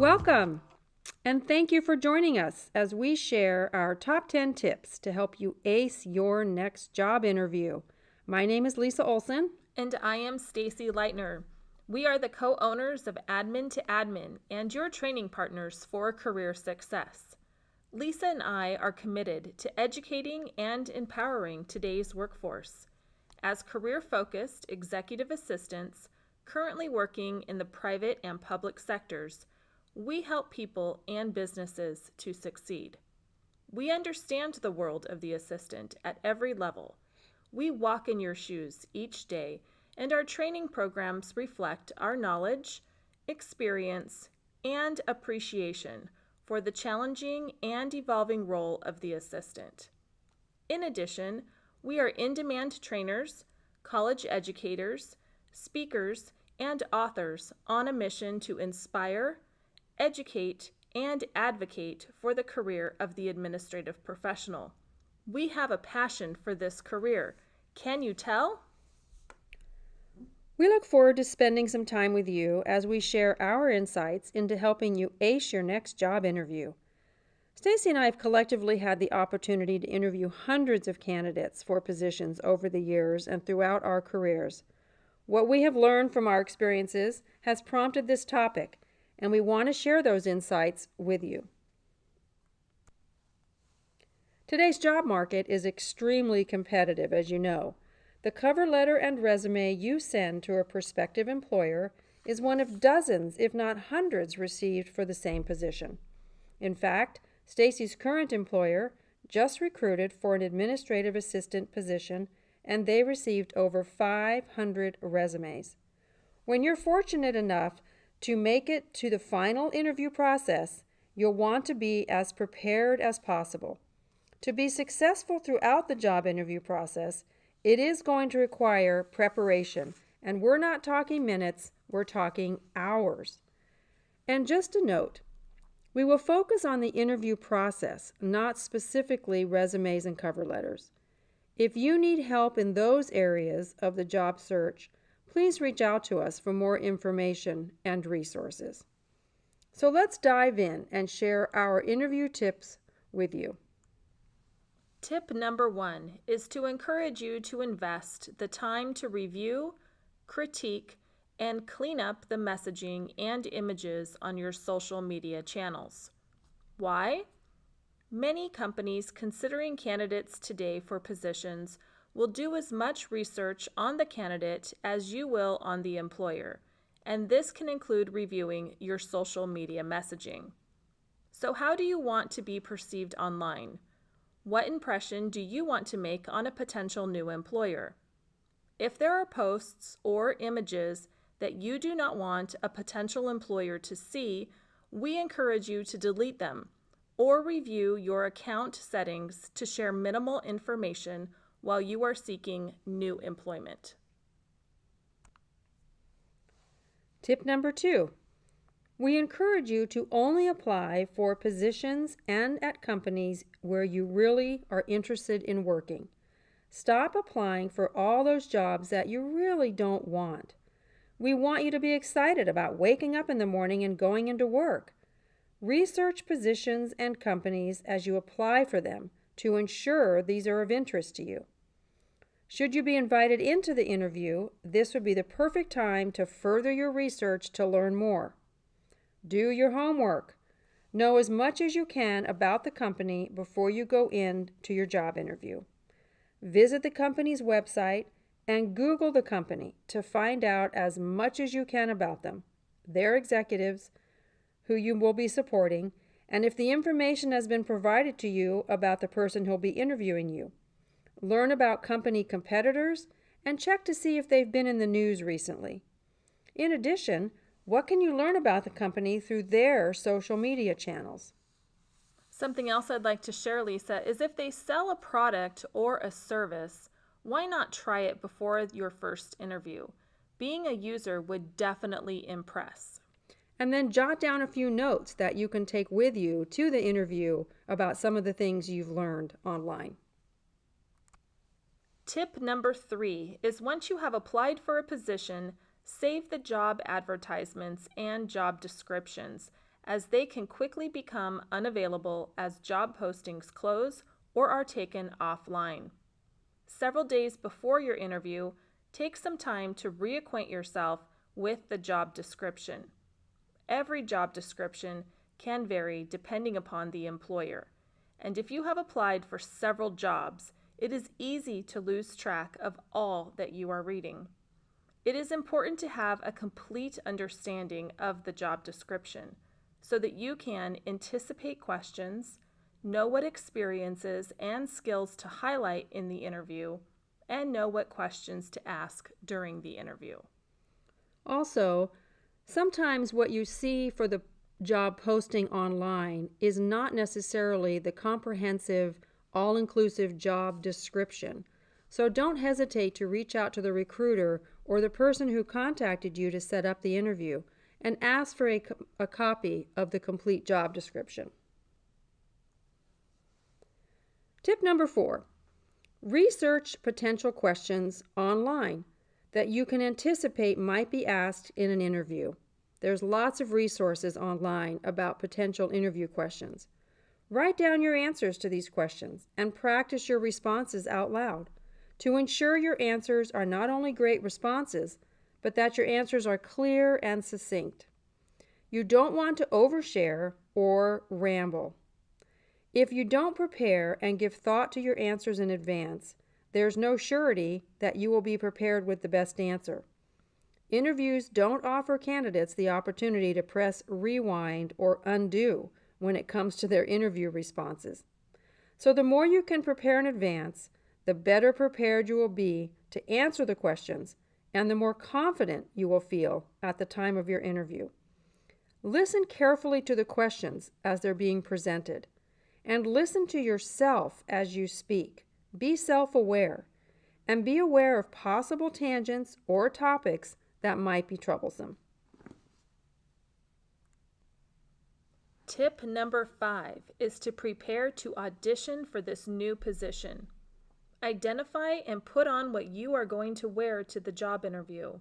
Welcome, and thank you for joining us as we share our top 10 tips to help you ace your next job interview. My name is Lisa Olson. And I am Stacy Leitner. We are the co-owners of Admin to Admin and your training partners for career success. Lisa and I are committed to educating and empowering today's workforce. As career-focused executive assistants currently working in the private and public sectors, we help people and businesses to succeed. We understand the world of the assistant at every level. We walk in your shoes each day, and our training programs reflect our knowledge, experience, and appreciation for the challenging and evolving role of the assistant. In addition, we are in-demand trainers, college educators, speakers, and authors on a mission to inspire, educate, and advocate for the career of the administrative professional. We have a passion for this career. Can you tell? We look forward to spending some time with you as we share our insights into helping you ace your next job interview. Stacy and I have collectively had the opportunity to interview hundreds of candidates for positions over the years and throughout our careers. What we have learned from our experiences has prompted this topic, and we want to share those insights with you. Today's job market is extremely competitive, as you know. The cover letter and resume you send to a prospective employer is one of dozens, if not hundreds, received for the same position. In fact, Stacy's current employer just recruited for an administrative assistant position, and they received over 500 resumes. When you're fortunate enough to make it to the final interview process, you'll want to be as prepared as possible. To be successful throughout the job interview process, it is going to require preparation, and we're not talking minutes, we're talking hours. And just a note, we will focus on the interview process, not specifically resumes and cover letters. If you need help in those areas of the job search, please reach out to us for more information and resources. So let's dive in and share our interview tips with you. Tip number 1 is to encourage you to invest the time to review, critique, and clean up the messaging and images on your social media channels. Why? Many companies considering candidates today for positions will do as much research on the candidate as you will on the employer, and this can include reviewing your social media messaging. So how do you want to be perceived online? What impression do you want to make on a potential new employer? If there are posts or images that you do not want a potential employer to see, we encourage you to delete them or review your account settings to share minimal information while you are seeking new employment. Tip number 2. We encourage you to only apply for positions and at companies where you really are interested in working. Stop applying for all those jobs that you really don't want. We want you to be excited about waking up in the morning and going into work. Research positions and companies as you apply for them to ensure these are of interest to you. Should you be invited into the interview, this would be the perfect time to further your research to learn more. Do your homework. Know as much as you can about the company before you go in to your job interview. Visit the company's website and Google the company to find out as much as you can about them, their executives, who you will be supporting, and if the information has been provided to you about the person who'll be interviewing you. Learn about company competitors and check to see if they've been in the news recently. In addition, what can you learn about the company through their social media channels? Something else I'd like to share, Lisa, is if they sell a product or a service, why not try it before your first interview? Being a user would definitely impress. And then jot down a few notes that you can take with you to the interview about some of the things you've learned online. Tip number 3 is once you have applied for a position, save the job advertisements and job descriptions, as they can quickly become unavailable as job postings close or are taken offline. Several days before your interview, take some time to reacquaint yourself with the job description. Every job description can vary depending upon the employer, and if you have applied for several jobs, it is easy to lose track of all that you are reading. It is important to have a complete understanding of the job description so that you can anticipate questions, know what experiences and skills to highlight in the interview, and know what questions to ask during the interview. Also, sometimes what you see for the job posting online is not necessarily the comprehensive, all-inclusive job description. So don't hesitate to reach out to the recruiter or the person who contacted you to set up the interview and ask for a copy of the complete job description. Tip number 4, research potential questions online that you can anticipate might be asked in an interview. There's lots of resources online about potential interview questions. Write down your answers to these questions and practice your responses out loud to ensure your answers are not only great responses, but that your answers are clear and succinct. You don't want to overshare or ramble. If you don't prepare and give thought to your answers in advance, there's no surety that you will be prepared with the best answer. Interviews don't offer candidates the opportunity to press rewind or undo when it comes to their interview responses. So the more you can prepare in advance, the better prepared you will be to answer the questions and the more confident you will feel at the time of your interview. Listen carefully to the questions as they're being presented, and listen to yourself as you speak. Be self-aware, and be aware of possible tangents or topics that might be troublesome. Tip number 5 is to prepare to audition for this new position. Identify and put on what you are going to wear to the job interview.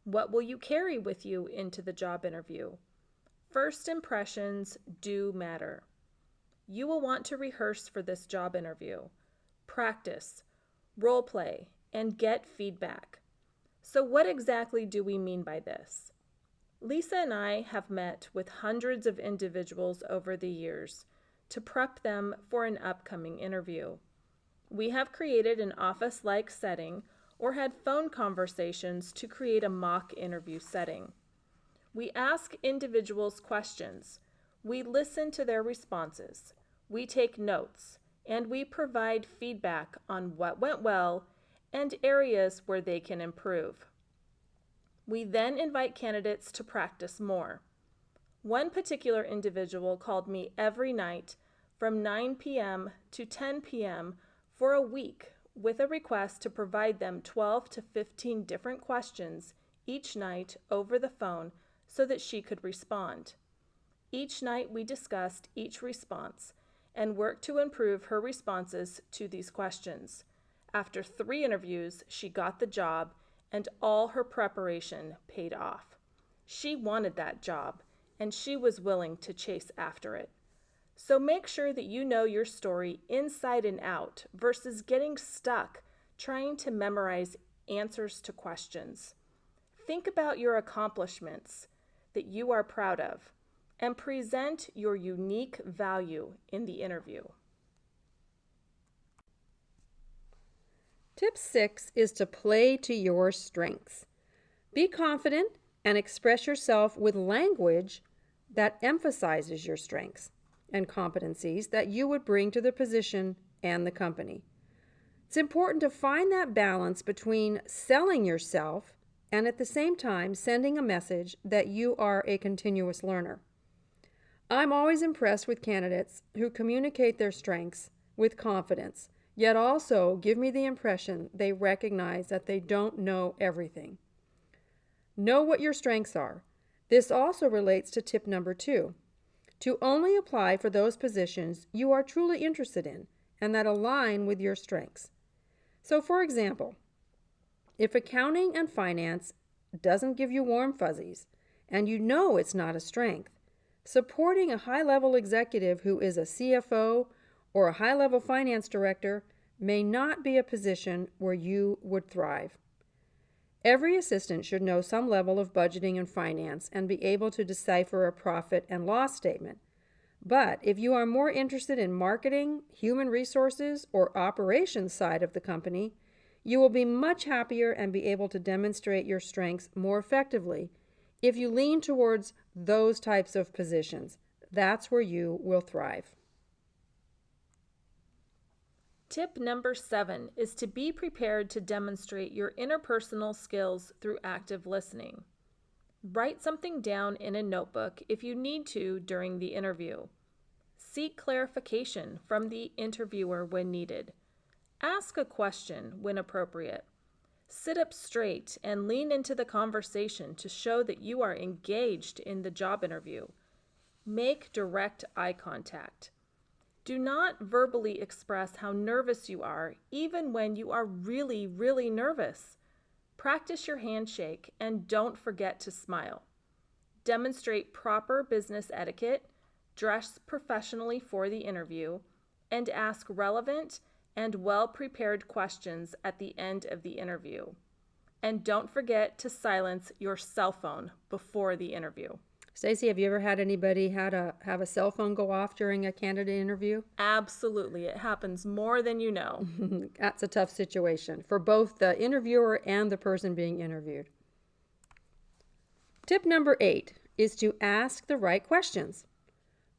What will you carry with you into the job interview? First impressions do matter. You will want to rehearse for this job interview, practice, role play, and get feedback. So what exactly do we mean by this? Lisa and I have met with hundreds of individuals over the years to prep them for an upcoming interview. We have created an office-like setting or had phone conversations to create a mock interview setting. We ask individuals questions, we listen to their responses, we take notes, and we provide feedback on what went well and areas where they can improve. We then invite candidates to practice more. One particular individual called me every night from 9 p.m. to 10 p.m. for a week with a request to provide them 12 to 15 different questions each night over the phone so that she could respond. Each night we discussed each response and worked to improve her responses to these questions. After 3 interviews, she got the job and all her preparation paid off. She wanted that job and she was willing to chase after it. So make sure that you know your story inside and out versus getting stuck trying to memorize answers to questions. Think about your accomplishments that you are proud of and present your unique value in the interview. Tip 6 is to play to your strengths. Be confident and express yourself with language that emphasizes your strengths and competencies that you would bring to the position and the company. It's important to find that balance between selling yourself and at the same time sending a message that you are a continuous learner. I'm always impressed with candidates who communicate their strengths with confidence, yet also give me the impression they recognize that they don't know everything. Know what your strengths are. This also relates to tip number 2, to only apply for those positions you are truly interested in and that align with your strengths. So for example, if accounting and finance doesn't give you warm fuzzies and you know it's not a strength, Supporting a high-level executive who is a CFO or a high-level finance director may not be a position where you would thrive. Every assistant should know some level of budgeting and finance and be able to decipher a profit and loss statement. But if you are more interested in marketing, human resources, or operations side of the company, you will be much happier and be able to demonstrate your strengths more effectively if you lean towards those types of positions. That's where you will thrive. Tip number 7 is to be prepared to demonstrate your interpersonal skills through active listening. Write something down in a notebook if you need to during the interview. Seek clarification from the interviewer when needed. Ask a question when appropriate. Sit up straight and lean into the conversation to show that you are engaged in the job interview. Make direct eye contact. Do not verbally express how nervous you are, even when you are really, really nervous. Practice your handshake and don't forget to smile. Demonstrate proper business etiquette, dress professionally for the interview, and ask relevant and well-prepared questions at the end of the interview. And don't forget to silence your cell phone before the interview. Stacy, have you ever had anybody have a cell phone go off during a candidate interview? Absolutely. It happens more than you know. That's a tough situation for both the interviewer and the person being interviewed. Tip number 8 is to ask the right questions.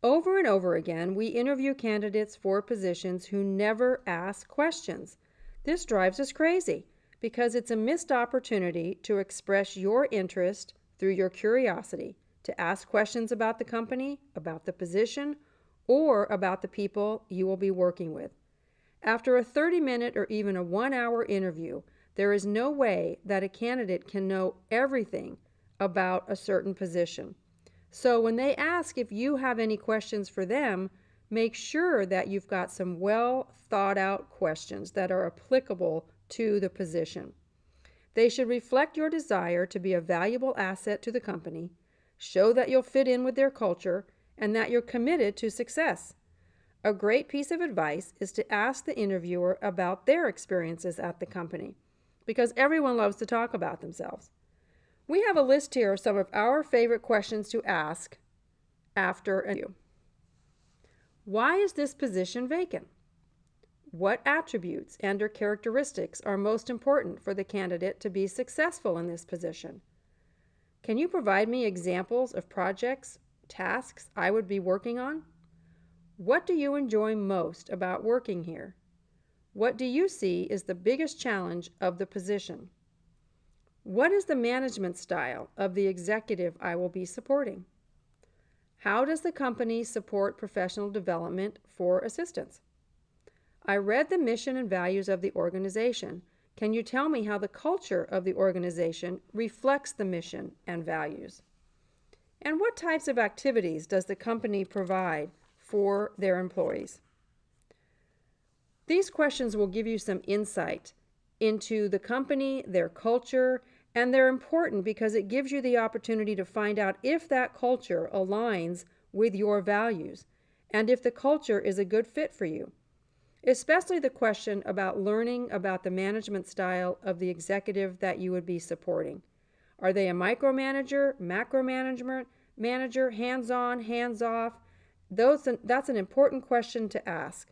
Over and over again, we interview candidates for positions who never ask questions. This drives us crazy because it's a missed opportunity to express your interest through your curiosity, to ask questions about the company, about the position, or about the people you will be working with. After a 30-minute or even a 1-hour interview, there is no way that a candidate can know everything about a certain position. So when they ask if you have any questions for them, make sure that you've got some well thought out questions that are applicable to the position. They should reflect your desire to be a valuable asset to the company, show that you'll fit in with their culture, and that you're committed to success. A great piece of advice is to ask the interviewer about their experiences at the company, because everyone loves to talk about themselves. We have a list here of some of our favorite questions to ask after an interview. Why is this position vacant? What attributes and/or characteristics are most important for the candidate to be successful in this position? Can you provide me examples of projects, tasks I would be working on? What do you enjoy most about working here? What do you see is the biggest challenge of the position? What is the management style of the executive I will be supporting? How does the company support professional development for assistants? I read the mission and values of the organization. Can you tell me how the culture of the organization reflects the mission and values? And what types of activities does the company provide for their employees? These questions will give you some insight into the company, their culture, and they're important because it gives you the opportunity to find out if that culture aligns with your values and if the culture is a good fit for you. Especially the question about learning about the management style of the executive that you would be supporting. Are they a micromanager, manager, hands-on, hands-off? That's an important question to ask.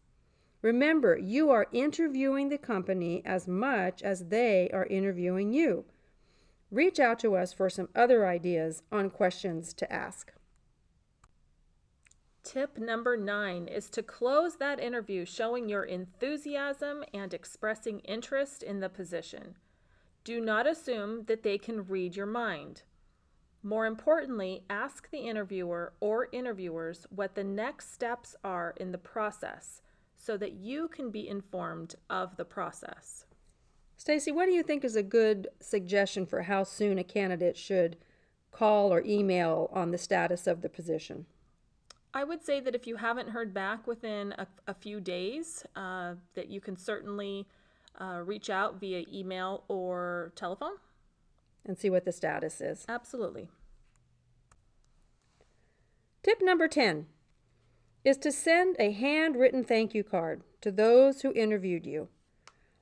Remember, you are interviewing the company as much as they are interviewing you. Reach out to us for some other ideas on questions to ask. Tip number 9 is to close that interview showing your enthusiasm and expressing interest in the position. Do not assume that they can read your mind. More importantly, ask the interviewer or interviewers what the next steps are in the process so that you can be informed of the process. Stacy, what do you think is a good suggestion for how soon a candidate should call or email on the status of the position? I would say that if you haven't heard back within a few days, that you can certainly reach out via email or telephone. And see what the status is. Absolutely. Tip number 10 is to send a handwritten thank you card to those who interviewed you.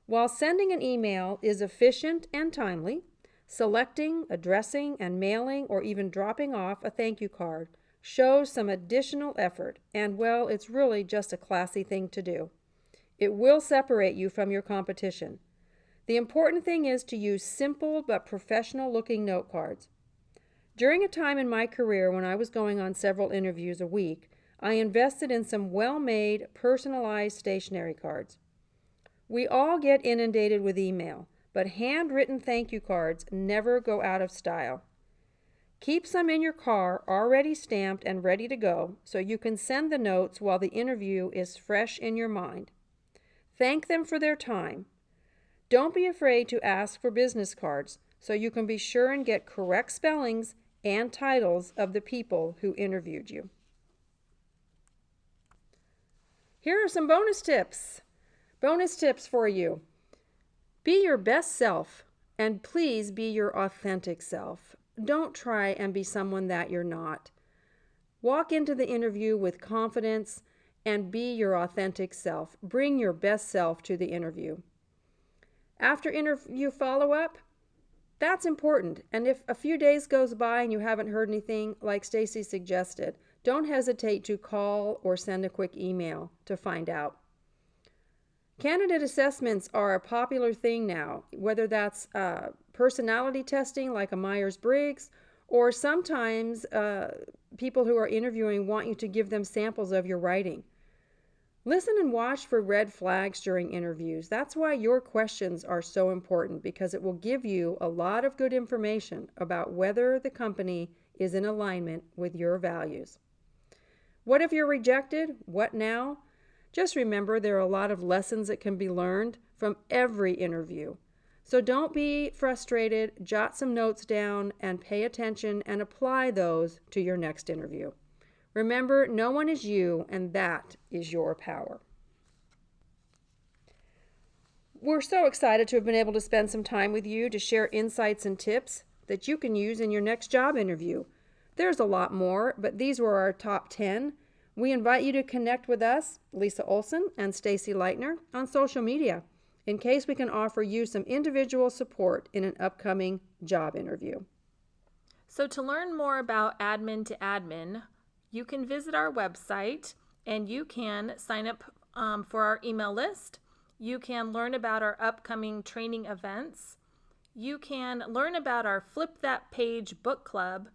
While sending an email is efficient and timely, selecting, addressing, and mailing or even dropping off a thank you card shows some additional effort, and well, it's really just a classy thing to do. It will separate you from your competition. The important thing is to use simple but professional-looking note cards. During a time in my career when I was going on several interviews a week, I invested in some well-made, personalized stationery cards. We all get inundated with email, but handwritten thank you cards never go out of style. Keep some in your car already stamped and ready to go so you can send the notes while the interview is fresh in your mind. Thank them for their time. Don't be afraid to ask for business cards so you can be sure and get correct spellings and titles of the people who interviewed you. Here are some bonus tips. Bonus tips for you. Be your best self, and please be your authentic self. Don't try and be someone that you're not. Walk into the interview with confidence and be your authentic self. Bring your best self to the interview. After interview follow-up, that's important. And if a few days goes by and you haven't heard anything, like Stacy suggested, don't hesitate to call or send a quick email to find out. Candidate assessments are a popular thing now, whether that's personality testing like a Myers-Briggs, or sometimes people who are interviewing want you to give them samples of your writing. Listen and watch for red flags during interviews. That's why your questions are so important, because it will give you a lot of good information about whether the company is in alignment with your values. What if you're rejected? What now? Just remember there are a lot of lessons that can be learned from every interview. So don't be frustrated, jot some notes down and pay attention and apply those to your next interview. Remember, no one is you, and that is your power. We're so excited to have been able to spend some time with you to share insights and tips that you can use in your next job interview. There's a lot more, but these were our top 10. We invite you to connect with us, Lisa Olson and Stacy Leitner, on social media in case we can offer you some individual support in an upcoming job interview. So to learn more about Admin to Admin, you can visit our website and you can sign up for our email list. You can learn about our upcoming training events. You can learn about our Flip That Page book club.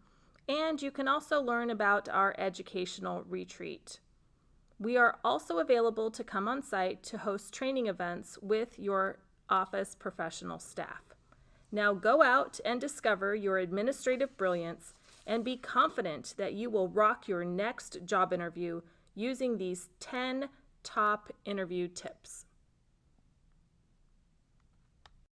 And you can also learn about our educational retreat. We are also available to come on site to host training events with your office professional staff. Now go out and discover your administrative brilliance and be confident that you will rock your next job interview using these 10 top interview tips.